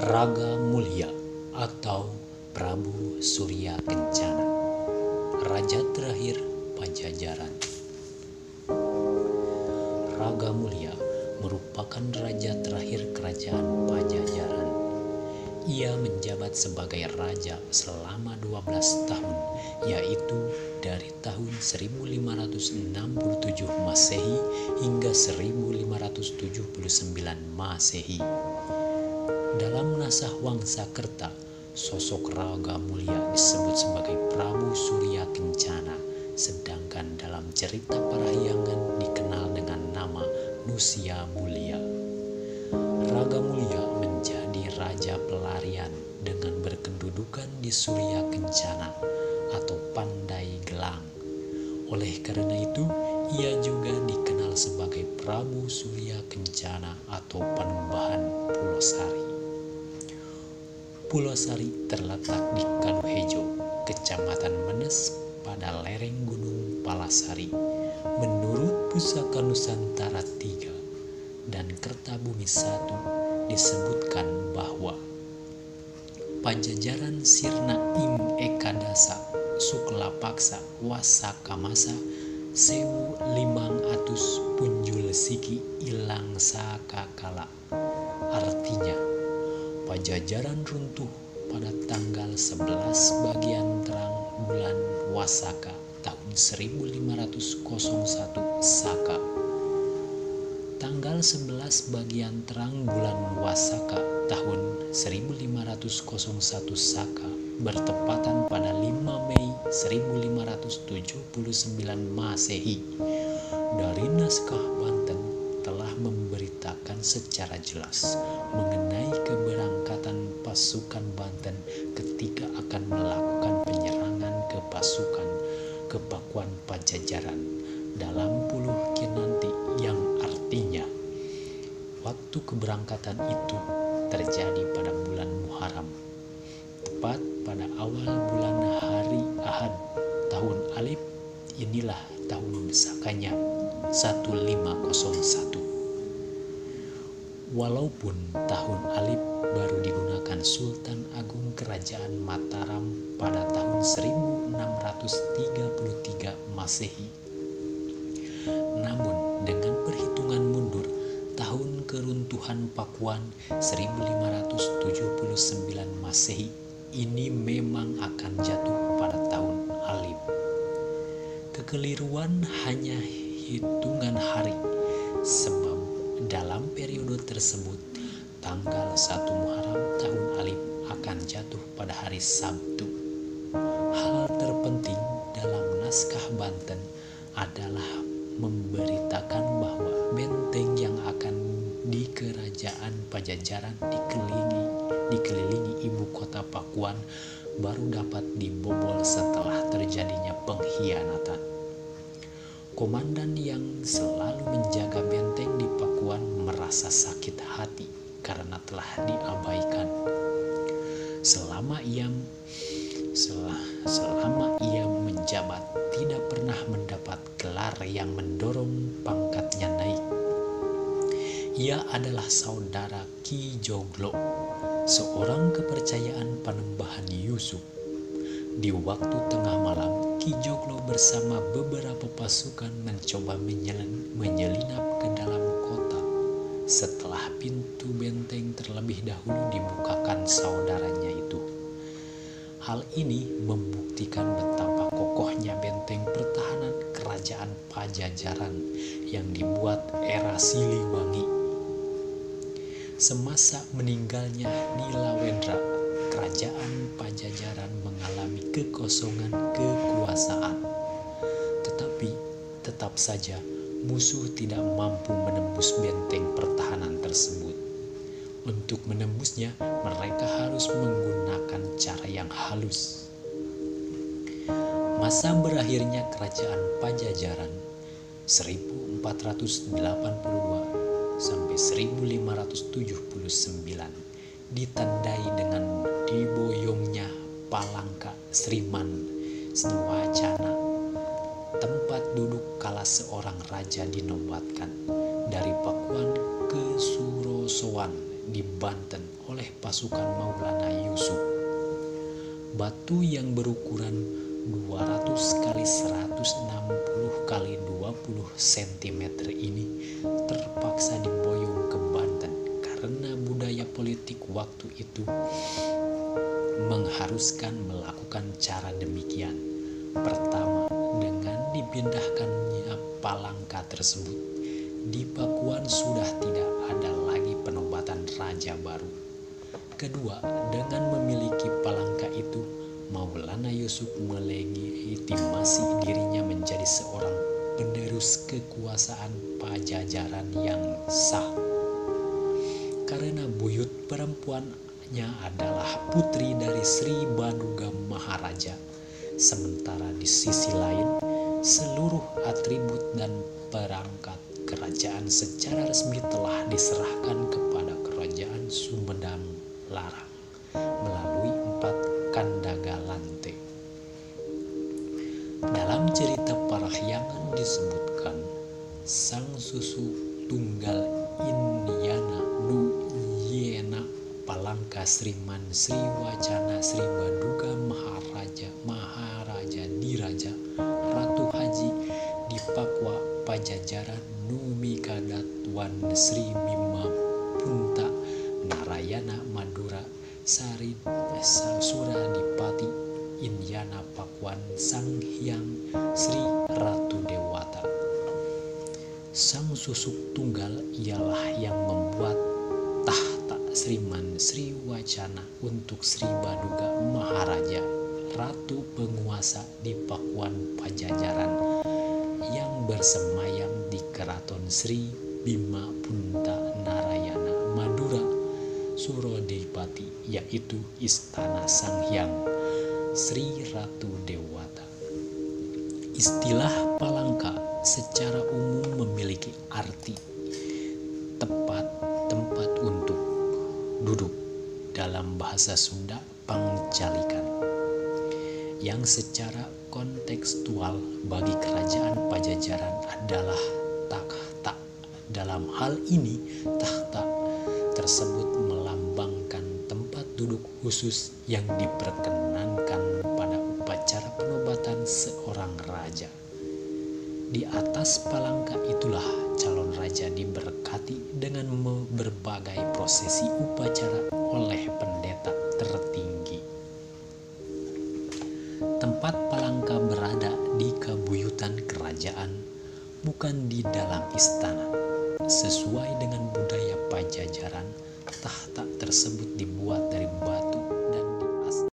Raga Mulia atau Prabu Surya Kencana, Raja terakhir Pajajaran. Raga Mulia merupakan raja terakhir kerajaan Pajajaran. Ia menjabat sebagai raja selama 12 tahun, yaitu dari tahun 1567 Masehi hingga 1579 Masehi. Dalam Nasah Wangsakerta, sosok Raga Mulia disebut sebagai Prabu Surya Kencana, sedangkan dalam cerita Parahyangan dikenal dengan nama Nusya Mulia. Raga Mulia menjadi raja pelarian dengan berkedudukan di Surya Kencana atau Pandai Gelang. Oleh karena itu, ia juga dikenal sebagai Prabu Surya Kencana atau Panembahan Pulau Sari. Pulau Sari terletak di Kaduhejo, Kecamatan Menes, pada lereng Gunung Palasari. Menurut Pusaka Nusantara III dan Kertabumi I disebutkan bahwa Pajajaran Sirna Im Ekadasa Sukla Paksa Wasaka Masa Sewu Limang Atus Punjul Siki Ilang Saka Kala. Artinya, Pajajaran runtuh pada tanggal 11 bagian terang bulan Wasaka tahun 1501 Saka. Tanggal 11 bagian terang bulan Wasaka tahun 1501 Saka bertepatan pada 5 Mei 1579 Masehi. Dari naskah Banten telah memberitakan secara jelas mengenai keberangkatan pasukan Banten ketika akan melakukan penyerangan ke pasukan Kepakuan Pajajaran dalam Puluh Kinanti, yang artinya waktu keberangkatan itu terjadi pada bulan Muharram, tepat pada awal bulan hari Ahad tahun Alif. Inilah tahun besakanya 1501. Walaupun tahun Alif baru digunakan Sultan Agung Kerajaan Mataram pada tahun 1633 Masehi, namun dengan perhitungan mundur tahun keruntuhan Pakuan 1579 Masehi ini memang akan jatuh pada tahun Alif. Kekeliruan hanya hitungan hari, sebab dalam periode tersebut tanggal 1 Muharram tahun Alif akan jatuh pada hari Sabtu. Hal terpenting dalam naskah Banten adalah memberitakan bahwa benteng yang akan di kerajaan Pajajaran dikelilingi ibu kota Pakuan baru dapat dibobol setelah terjadinya pengkhianatan. Komandan yang selalu menjaga benteng di Pakuan merasa sakit hati karena telah diabaikan. Selama ia menjabat, tidak pernah mendapat gelar yang mendorong pangkatnya naik. Ia adalah saudara Ki Joglo, seorang kepercayaan Panembahan Yusuf. Di waktu tengah malam, Ki Joglo bersama beberapa pasukan mencoba menyelinap ke dalam kota setelah pintu benteng terlebih dahulu dibukakan saudaranya itu. Hal ini membuktikan betapa kokohnya benteng pertahanan kerajaan Pajajaran yang dibuat era Siliwangi. Semasa meninggalnya Nilawendra, kerajaan Pajajaran mengalami kekosongan kekuasaan. Tetapi tetap saja musuh tidak mampu menembus benteng pertahanan tersebut. Untuk menembusnya, mereka harus menggunakan cara yang halus. Masa berakhirnya kerajaan Pajajaran 1482 sampai 1579 ditandai dengan diboyongnya Palangka Sriman Swacana, tempat duduk kala seorang raja dinobatkan dari Pakuan ke Surosowan di Banten oleh pasukan Maulana Yusuf. Batu yang berukuran 200 kali 160 kali 20 cm ini terpaksa diboyong ke Banten karena budaya politik waktu itu mengharuskan melakukan cara demikian. Pertama, dengan dipindahkannya Palangka tersebut, di Pakuan sudah tidak ada lagi penobatan raja baru. Kedua, dengan memiliki Palangka itu, Maulana Yusuf melegitimasi dirinya menjadi seorang penerus kekuasaan Pajajaran yang sah. Karena buyut perempuannya adalah putri dari Sri Baduga Maharaja, sementara di sisi lain, seluruh atribut dan perangkat kerajaan secara resmi telah diserahkan kepada Kerajaan Sumedang Larang melalui 4 Kandagalante. Dalam cerita Parahyangan disebutkan, Sang Susu Tunggal Inyana Nu Yena Palangka Sriman Sri Wacana Sri Baduga Maharaja Diraja Ratu Haji di Pakwa Pajajaran Numikadatwan Sri Bima Punta Narayana Madura Sari Suradipati Inyana Pakuan Sang Hyang Sri Ratu Dewata. Sang Susuk Tunggal ialah yang membuat tahta Sriman Sri Wacana untuk Sri Baduga Maharaja, Ratu penguasa di Pakuan Pajajaran yang bersemayam di Keraton Sri Bima Punta Narayana Madura Suradipati, yaitu Istana Sang Hyang Sri Ratu Dewata. Istilah Palangka secara umum memiliki arti tempat untuk duduk dalam bahasa Sunda Pangcalikan, yang secara kontekstual bagi kerajaan Pajajaran adalah takhta. Dalam hal ini, takhta tersebut melambangkan tempat duduk khusus yang diperkenankan pada upacara penobatan seorang raja. Di atas palangka itulah calon raja diberkati dengan berbagai prosesi upacara oleh pendeta tertinggi. Tempat palangka berada di kabuyutan kerajaan, bukan di dalam istana. Sesuai dengan budaya Pajajaran, tahta tersebut dibuat